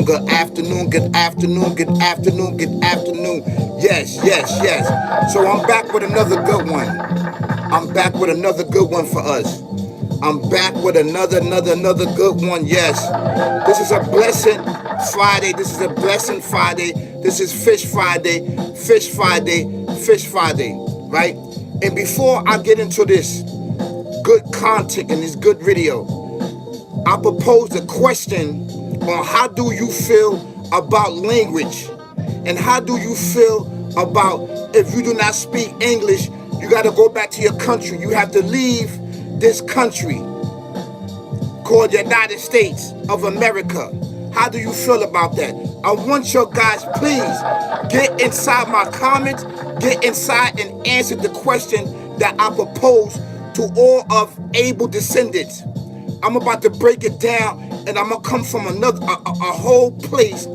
good afternoon, good afternoon, good afternoon, good afternoon. Yes, yes, yes. So I'm back with another good one. I'm back with another good one for us. I'm back with another good one. Yes. This is a blessing Friday. This is a blessing Friday. This is Fish Friday. Fish Friday. Fish Friday. Right? And before I get into this good content and this good video, I propose a question on how do you feel about language, and how do you feel about if you do not speak English, you got to go back to your country. You have to leave this country called the United States of America. How do you feel about that? I want you guys, please get inside my comments, get inside and answer the question that I propose to all of able descendants. I'm about to break it down, and I'm gonna come from a whole place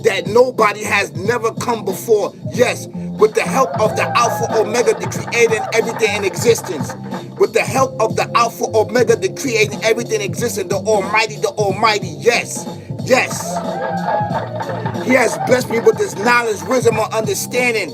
that nobody has never come before. Yes, with the help of the Alpha Omega, the creator and everything in existence. With the help of the Alpha Omega, the creating everything in existence, the Almighty. Yes, yes. He has blessed me with this knowledge, wisdom, and understanding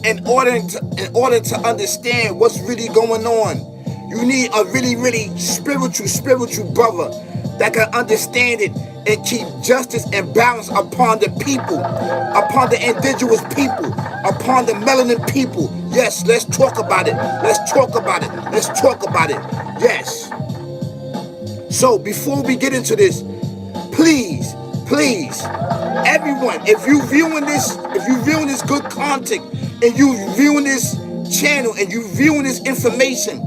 in order to understand what's really going on. You need a really spiritual brother that can understand it and keep justice and balance upon the people, upon the indigenous people, upon the melanin people. Yes, let's talk about it. Let's talk about it. Let's talk about it. Yes. So before we get into this, please, everyone, if you viewing this good content, and you viewing this channel, and you viewing this information,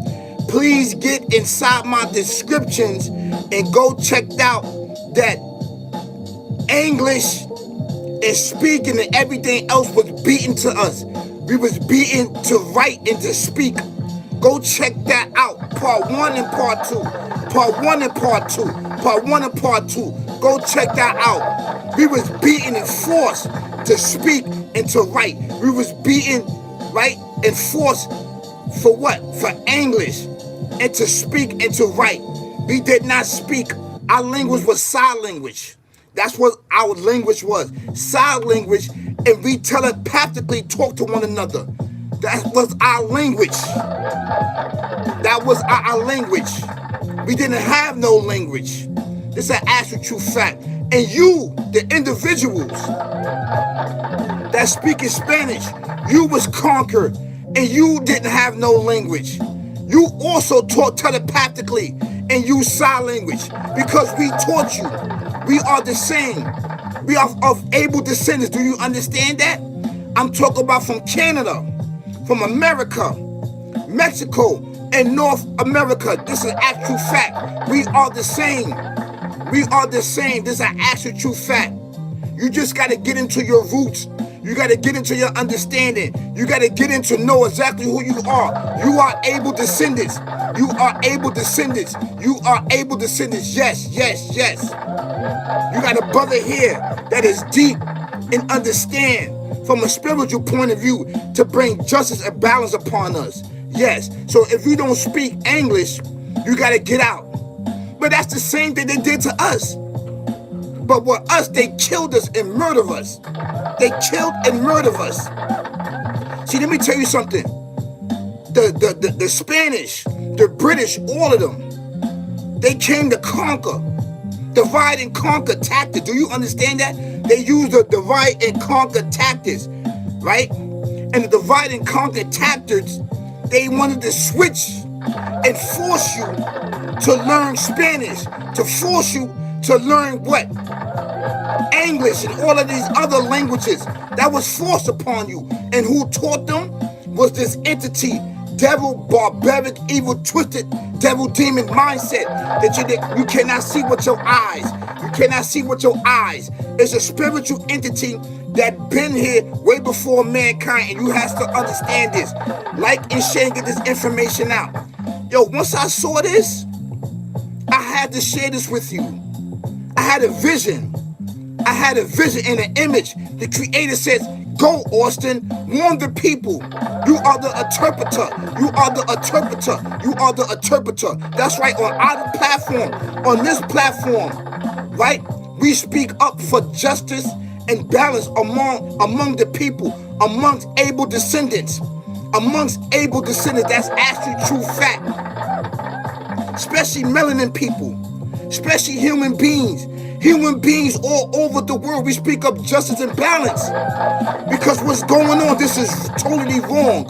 please get inside my descriptions and go check out that English and speaking and everything else was beaten to us. We was beaten to write and to speak. Go check that out. Part 1 and part 2. Part 1 and part 2. Part 1 and part 2. Go check that out. We was beaten and forced to speak and to write. We was beaten, right, and forced for what? For English and to speak and to write. We did not speak. Our language was sign language. That's what our language was. Sign language, and we telepathically talk to one another. That was our language. That was our language. We didn't have no language. This is an actual true fact. And you, the individuals that speak in Spanish, you was conquered, and you didn't have no language. You also taught telepathically and use sign language because we taught you. We are the same. We are of able descendants. Do you understand that? I'm talking about from Canada, from America, Mexico, and North America. This is an actual fact. We are the same. We are the same. This is an actual true fact. You just got to get into your roots. You got to get into your understanding. You got to get into know exactly who you are. You are able descendants. You are able descendants. You are able descendants. Yes, yes, yes. You got a brother here that is deep and understand from a spiritual point of view to bring justice and balance upon us. Yes. So if you don't speak English, you got to get out. But that's the same thing they did to us. But with us, they killed us and murdered us. They killed and murdered us. See, let me tell you something. The Spanish, the British, all of them, they came to conquer. Divide and conquer tactics. Do you understand that? They used the divide and conquer tactics, right? And the divide and conquer tactics, they wanted to switch and force you to learn Spanish, to force you to learn what? English and all of these other languages. That was forced upon you. And who taught them was this entity, devil, barbaric, evil, twisted, devil, demon mindset that you cannot see with your eyes. You cannot see with your eyes. It's a spiritual entity that been here way before mankind, and you have to understand this. Like and share and get this information out. Yo, once I saw this, I had to share this with you. I had a vision. I had a vision and an image. The creator says, go, Austin, warn the people. You are the interpreter. You are the interpreter. You are the interpreter. That's right, on our platform, on this platform, right? We speak up for justice and balance among the people, amongst able descendants. Amongst able descendants, that's actually true fact. Especially melanin people, especially human beings all over the world. We speak up justice and balance because what's going on, this is totally wrong.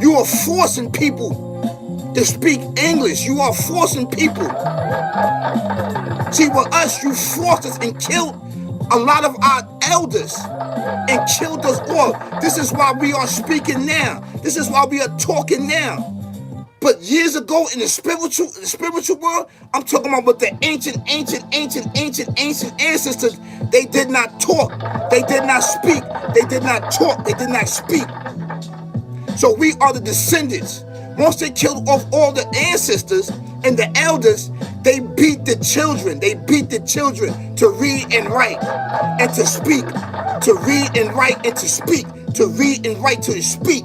You are forcing people to speak English. You are forcing people. See, with us, you forced us and killed a lot of our elders and killed us all. This is why we are speaking now. This is why we are talking now. But years ago in the spiritual world, I'm talking about with the ancient ancestors, they did not talk. They did not speak. They did not talk. They did not speak. So we are the descendants. Once they killed off all the ancestors and the elders, they beat the children. They beat the children to read and write and to speak. To read and write and to speak. To read and write to speak.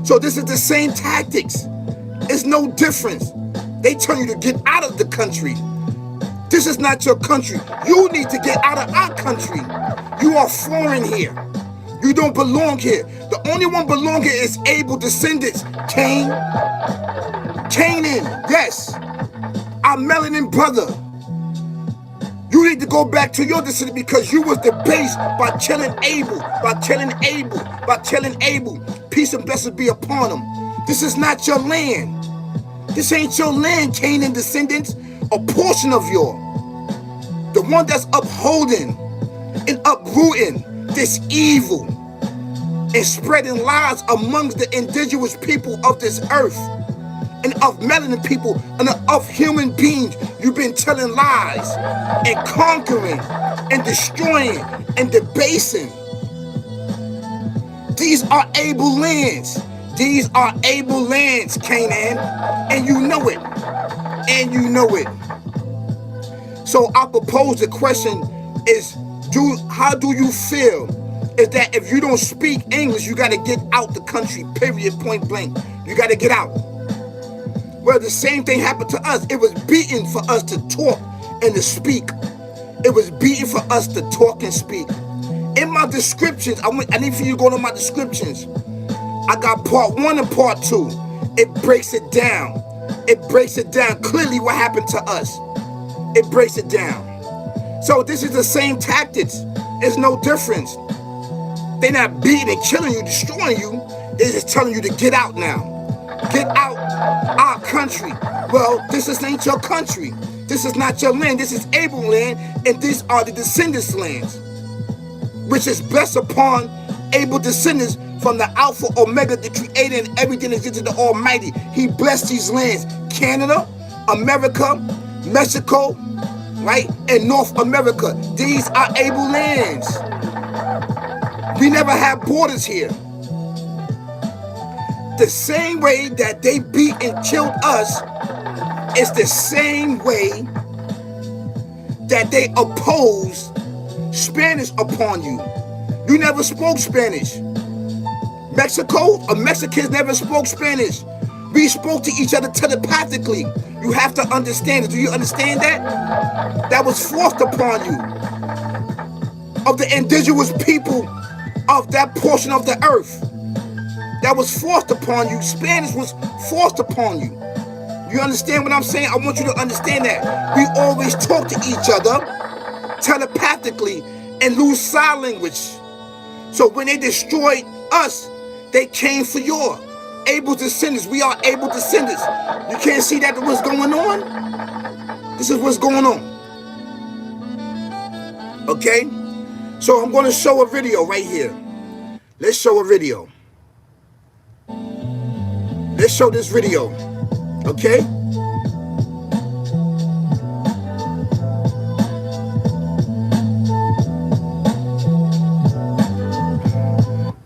So this is the same tactics. It's no difference. They tell you to get out of the country. This is not your country. You need to get out of our country. You are foreign here. You don't belong here. The only one belong here is able descendants. Canaan, yes. Our melanin brother. You need to go back to your descendant because you was debased by killing Abel. Peace and blessings be upon him. This is not your land. This ain't your land, Canaan descendants. A portion of your. The one that's upholding and uprooting this evil and spreading lies amongst the indigenous people of this earth and of melanin people and of human beings. You've been telling lies and conquering and destroying and debasing. These are able lands. These are able lands, Canaan, and you know it. And you know it. So I propose the question is, how do you feel? Is that if you don't speak English, you got to get out the country, period, point blank. You got to get out. Well, the same thing happened to us. It was beaten for us to talk and to speak. It was beaten for us to talk and speak. In my descriptions, I need for you to go to my descriptions. I got part 1 and part 2. It breaks it down. It breaks it down clearly what happened to us. It breaks it down. So this is the same tactics. There's no difference. They're not beating and killing you, destroying you. They're just telling you to get out now. Get out our country. Well, this ain't your country. This is not your land. This is able land, and these are the descendants' lands, which is blessed upon able descendants from the Alpha, Omega, the Creator, and everything is into the Almighty. He blessed these lands. Canada, America, Mexico, right? And North America. These are able lands. We never had borders here. The same way that they beat and killed us is the same way that they opposed Spanish upon you. You never spoke Spanish. Mexico, Mexicans never spoke Spanish. We spoke to each other telepathically. You have to understand it. Do you understand that? That was forced upon you. Of the indigenous people of that portion of the earth. That was forced upon you. Spanish was forced upon you. You understand what I'm saying? I want you to understand that. We always talk to each other telepathically and lose sign language. So when they destroyed us, they came for your able descendants. We are able descendants. You can't see that what's going on? This is what's going on. Okay? So I'm going to show a video right here. Let's show a video. Let's show this video. Okay?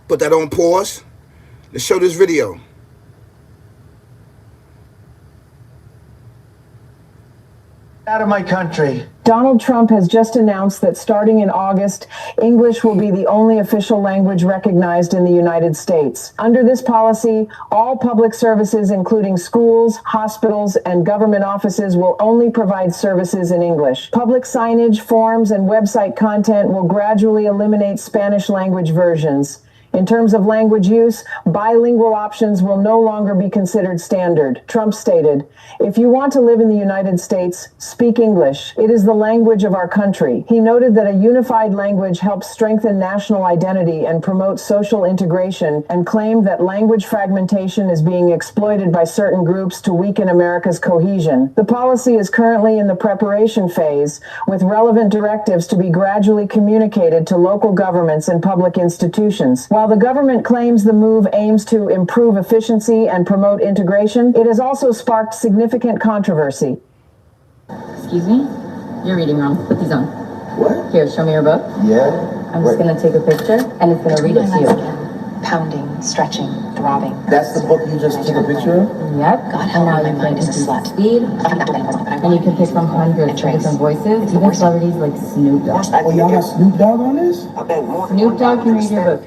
Put that on pause. Let's show this video. Out of my country. Donald Trump has just announced that starting in August, English will be the only official language recognized in the United States. Under this policy, all public services, including schools, hospitals, and government offices, will only provide services in English. Public signage, forms, and website content will gradually eliminate Spanish language versions. In terms of language use, bilingual options will no longer be considered standard. Trump stated, "If you want to live in the United States, speak English. It is the language of our country." He noted that a unified language helps strengthen national identity and promote social integration, and claimed that language fragmentation is being exploited by certain groups to weaken America's cohesion. The policy is currently in the preparation phase, with relevant directives to be gradually communicated to local governments and public institutions. While the government claims the move aims to improve efficiency and promote integration, it has also sparked significant controversy. Excuse me? You're reading wrong. Put these on. What? Here, show me your book. Yeah. I'm just going to take a picture, and it's going to read it to you. Pounding, stretching, throbbing. That's the book you just took a picture of? Yep. God help and now me, you my mind can is a increase slut. speed, and you can pick from hundreds of different voices, even celebrities like Snoop Dogg. Oh, y'all got Snoop Dogg on this? Snoop Dogg can read your book.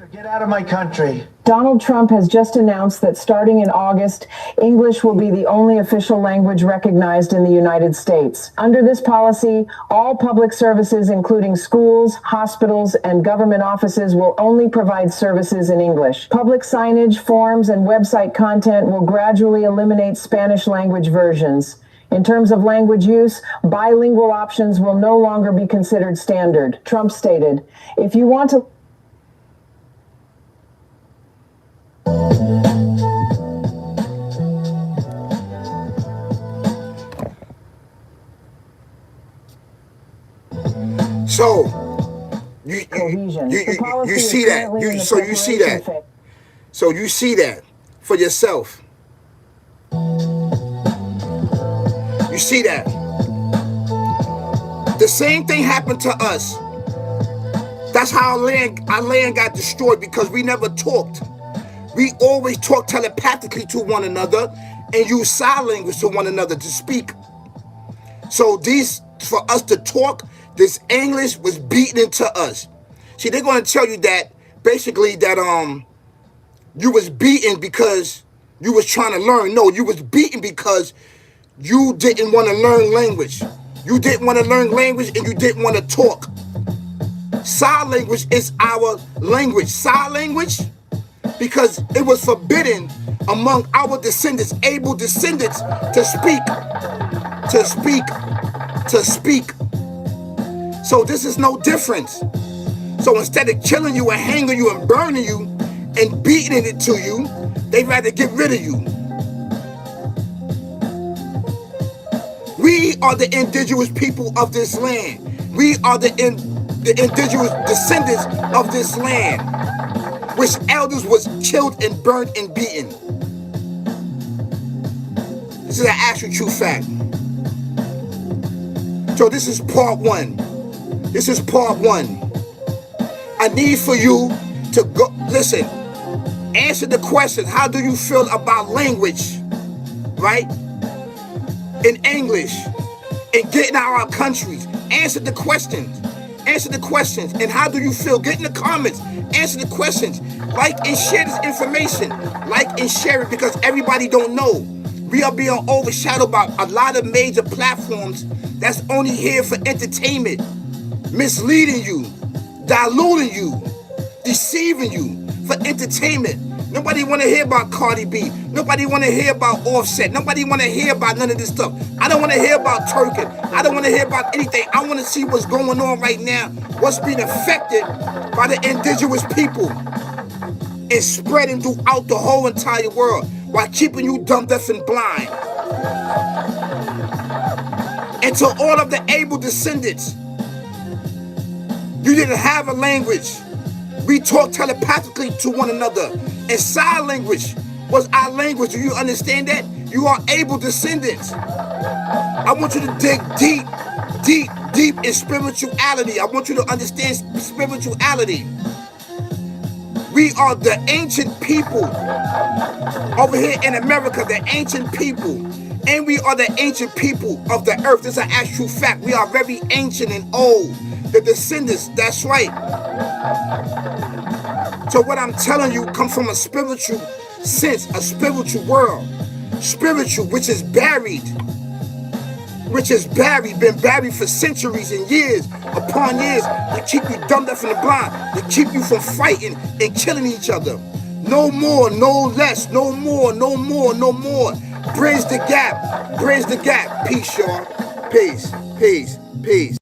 Get out of my country. Donald Trump has just announced that starting in August, English will be the only official language recognized in the United States. Under this policy, all public services, including schools, hospitals, and government offices, will only provide services in English. Public signage, forms, and website content will gradually eliminate Spanish language versions. In terms of language use, bilingual options will no longer be considered standard. Trump stated, "If you want to..." So you Cohesion. you, The you, policy you is see that. currently in You the so you see preparation that. phase. So you see that for yourself. You see that. The same thing happened to us. That's how our land got destroyed, because we never talked. We always talked telepathically to one another and used sign language to one another to speak. So for us to talk, this English was beaten into us. See, they're going to tell you that basically that you was beaten because you was trying to learn. No, you was beaten because you didn't want to learn language. You didn't want to learn language, and you didn't want to talk. Sign language is our language. Sign language, because it was forbidden among our descendants, able descendants, to speak. So this is no difference. So instead of killing you and hanging you and burning you and beating it to you, they'd rather get rid of you. We are the indigenous people of this land. We are the indigenous descendants of this land, which elders was killed and burnt and beaten. This is an actual true fact. So this is part one. This is part one. I need for you to go, listen, answer the question, how do you feel about language, right? In English, and getting out of our countries. Answer the questions. Answer the questions. And how do you feel? Get in the comments. Answer the questions. Like and share this information. Like and share it, because everybody don't know. We are being overshadowed by a lot of major platforms that's only here for entertainment, misleading you, diluting you, deceiving you for entertainment. Nobody want to hear about Cardi B. Nobody want to hear about Offset. Nobody want to hear about none of this stuff. I don't want to hear about Turkey. I don't want to hear about anything. I want to see what's going on right now, what's being affected by the indigenous people and spreading throughout the whole entire world while keeping you dumb, deaf, and blind. And to all of the able descendants, you didn't have a language. We talked telepathically to one another. And sign language was our language. Do you understand that? You are able descendants. I want you to dig deep in spirituality. I want you to understand spirituality. We are the ancient people over here in America, the ancient people. And we are the ancient people of the earth. This is an actual fact. We are very ancient and old. The descendants, that's right. So what I'm telling you comes from a spiritual sense, a spiritual world. Spiritual, which is buried. Been buried for centuries and years upon years to keep you dumb, deaf, and blind, to keep you from fighting and killing each other. No more, no less, no more, no more, no more. Bridge the gap. Peace, y'all. Peace.